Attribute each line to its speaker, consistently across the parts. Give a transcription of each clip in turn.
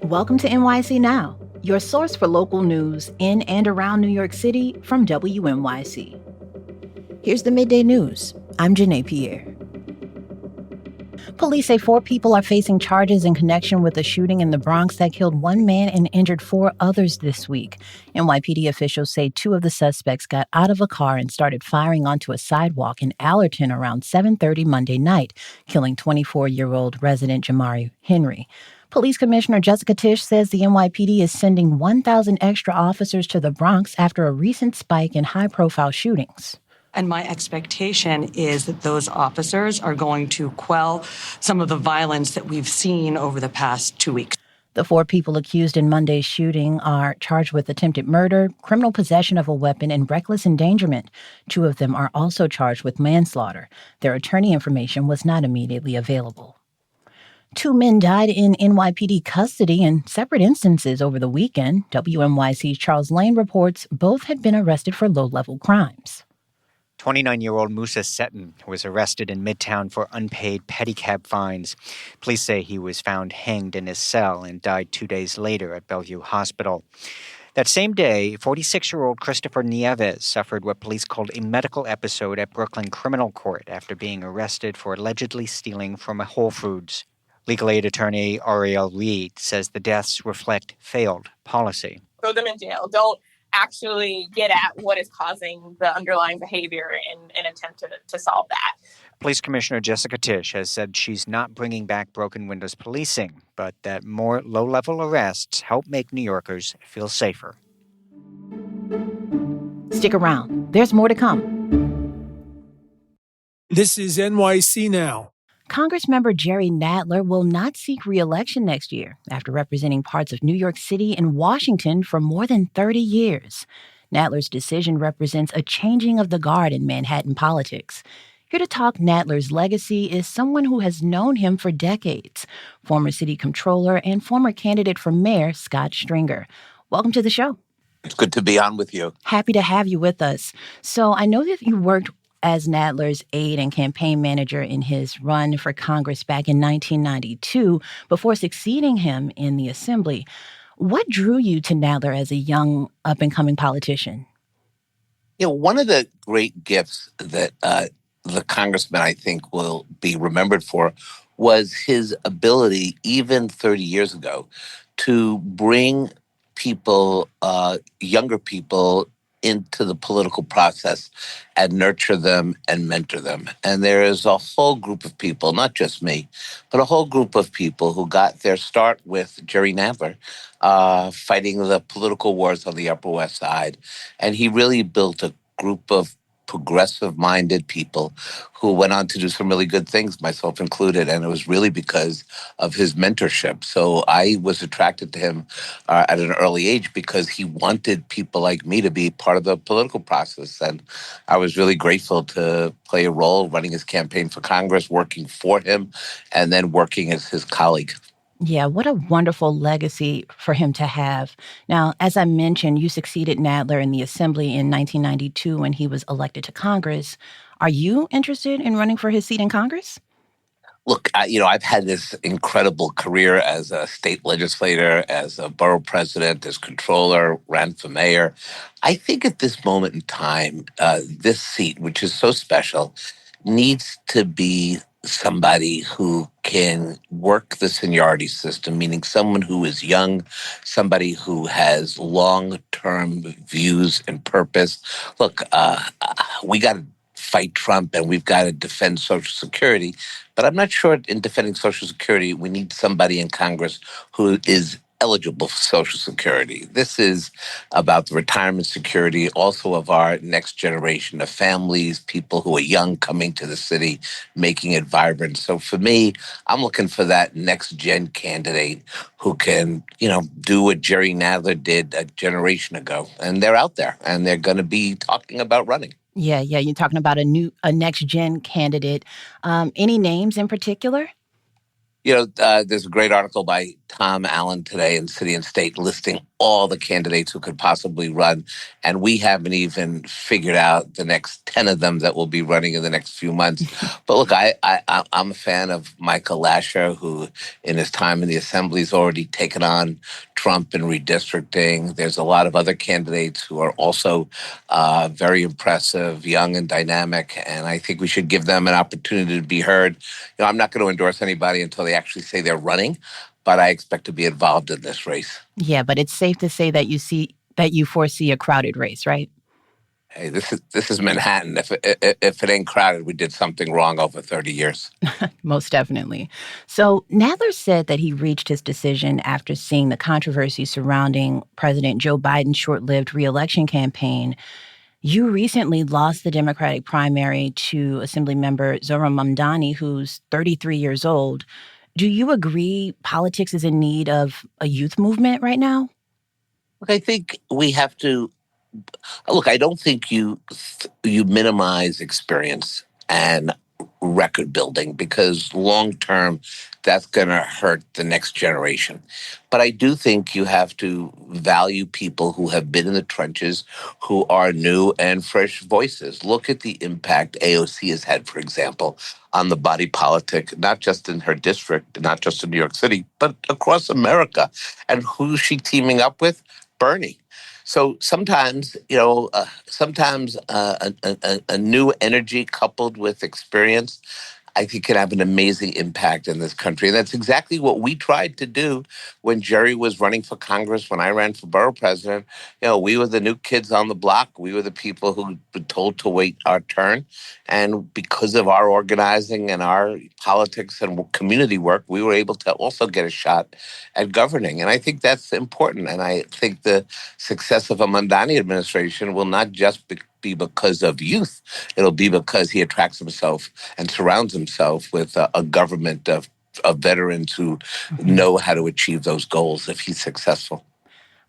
Speaker 1: Welcome to NYC Now, your source for local news in and around New York City from WNYC. Here's the Midday News. I'm Janae Pierre. Police say 4 people are facing charges in connection with a shooting in the Bronx that killed 1 man and injured 4 others this week. NYPD officials say 2 of the suspects got out of a car and started firing onto a sidewalk in Allerton around 7:30 Monday night, killing 24-year-old resident Jamari Henry. Police Commissioner Jessica Tisch says the NYPD is sending 1,000 extra officers to the Bronx after a recent spike in high-profile shootings.
Speaker 2: And my expectation is that those officers are going to quell some of the violence that we've seen over the past 2 weeks.
Speaker 1: The 4 people accused in Monday's shooting are charged with attempted murder, criminal possession of a weapon, and reckless endangerment. 2 of them are also charged with manslaughter. Their attorney information was not immediately available. 2 men died in NYPD custody in separate instances over the weekend. WNYC's Charles Lane reports both had been arrested for low-level crimes.
Speaker 3: 29-year-old Musa Seton was arrested in Midtown for unpaid pedicab fines. Police say he was found hanged in his cell and died 2 days later at Bellevue Hospital. That same day, 46-year-old Christopher Nieves suffered what police called a medical episode at Brooklyn Criminal Court after being arrested for allegedly stealing from a Whole Foods. Legal aid attorney Ariel Reed says the deaths reflect failed policy.
Speaker 4: Throw them in jail. Don't actually get at what is causing the underlying behavior in an attempt to solve that.
Speaker 3: Police Commissioner Jessica Tisch has said she's not bringing back broken windows policing, but that more low-level arrests help make New Yorkers feel safer.
Speaker 1: Stick around. There's more to come.
Speaker 5: This is NYC Now.
Speaker 1: Congressmember Jerry Nadler will not seek re-election next year after representing parts of New York City and Washington for more than 30 years. Nadler's decision represents a changing of the guard in Manhattan politics. Here to talk Nadler's legacy is someone who has known him for decades, former City Comptroller and former candidate for mayor Scott Stringer. Welcome to the show.
Speaker 6: It's good to be on with you.
Speaker 1: Happy to have you with us. So I know that you worked as Nadler's aide and campaign manager in his run for Congress back in 1992 before succeeding him in the Assembly. What drew you to Nadler as a young, up-and-coming politician?
Speaker 6: You know, one of the great gifts that the congressman, I think, will be remembered for was his ability, even 30 years ago, to bring people, younger people, into the political process and nurture them and mentor them. And there is a whole group of people, not just me, but a whole group of people who got their start with Jerry Nadler, fighting the political wars on the Upper West Side. And he really built a group of progressive-minded people who went on to do some really good things, myself included, and it was really because of his mentorship. So I was attracted to him at an early age because he wanted people like me to be part of the political process, and I was really grateful to play a role running his campaign for Congress, working for him, and then working as his colleague.
Speaker 1: Yeah, what a wonderful legacy for him to have. Now, as I mentioned, you succeeded Nadler in the Assembly in 1992 when he was elected to Congress. Are you interested in running for his seat in Congress?
Speaker 6: Look, I've had this incredible career as a state legislator, as a borough president, as controller, ran for mayor. I think at this moment in time, this seat, which is so special, needs to be somebody who can work the seniority system, meaning someone who is young, somebody who has long-term views and purpose. Look, we got to fight Trump and we've got to defend Social Security, but I'm not sure in defending Social Security we need somebody in Congress who is eligible for Social Security. This is about the retirement security, also of our next generation of families, people who are young coming to the city, making it vibrant. So for me, I'm looking for that next gen candidate who can, do what Jerry Nadler did a generation ago. And they're out there and they're going to be talking about running.
Speaker 1: Yeah, you're talking about a next gen candidate. Any names in particular?
Speaker 6: There's a great article by Tom Allen today in City and State listing all the candidates who could possibly run. And we haven't even figured out the next 10 of them that will be running in the next few months. But look, I'm a fan of Michael Lasher, who in his time in the Assembly has already taken on Trump in redistricting. There's a lot of other candidates who are also very impressive, young and dynamic. And I think we should give them an opportunity to be heard. I'm not going to endorse anybody until they actually say they're running, but I expect to be involved in this race.
Speaker 1: Yeah, but it's safe to say that you foresee a crowded race, right?
Speaker 6: Hey, this is Manhattan. If it ain't crowded, we did something wrong over 30 years.
Speaker 1: Most definitely. So Nadler said that he reached his decision after seeing the controversy surrounding President Joe Biden's short-lived reelection campaign. You recently lost the Democratic primary to Assemblymember Zohran Mamdani, who's 33 years old. Do you agree politics is in need of a youth movement right now?
Speaker 6: Look, I think we have to look. I don't think you minimize experience and record building, because long term that's going to hurt the next generation. But I do think you have to value people who have been in the trenches, who are new and fresh voices. Look at the impact AOC has had, for example, on the body politic, not just in her district, not just in New York City, but across America. And who's she teaming up with? Bernie. So sometimes, a new energy coupled with experience, I think, can have an amazing impact in this country. And that's exactly what we tried to do when Jerry was running for Congress, when I ran for borough president. We were the new kids on the block. We were the people who were told to wait our turn. And because of our organizing and our politics and community work, we were able to also get a shot at governing. And I think that's important. And I think the success of a Mamdani administration will not just be because of youth. It'll be because he attracts himself and surrounds himself with a government of veterans who know how to achieve those goals if he's successful.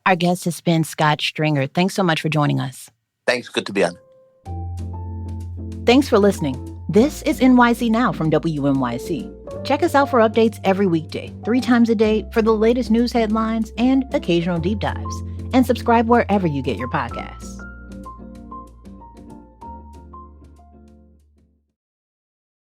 Speaker 1: Our guest has been Scott Stringer. Thanks so much for joining us.
Speaker 6: Thanks. Good to be on.
Speaker 1: Thanks for listening. This is NYC Now from WNYC. Check us out for updates every weekday, 3 times a day, for the latest news headlines and occasional deep dives. And subscribe wherever you get your podcasts.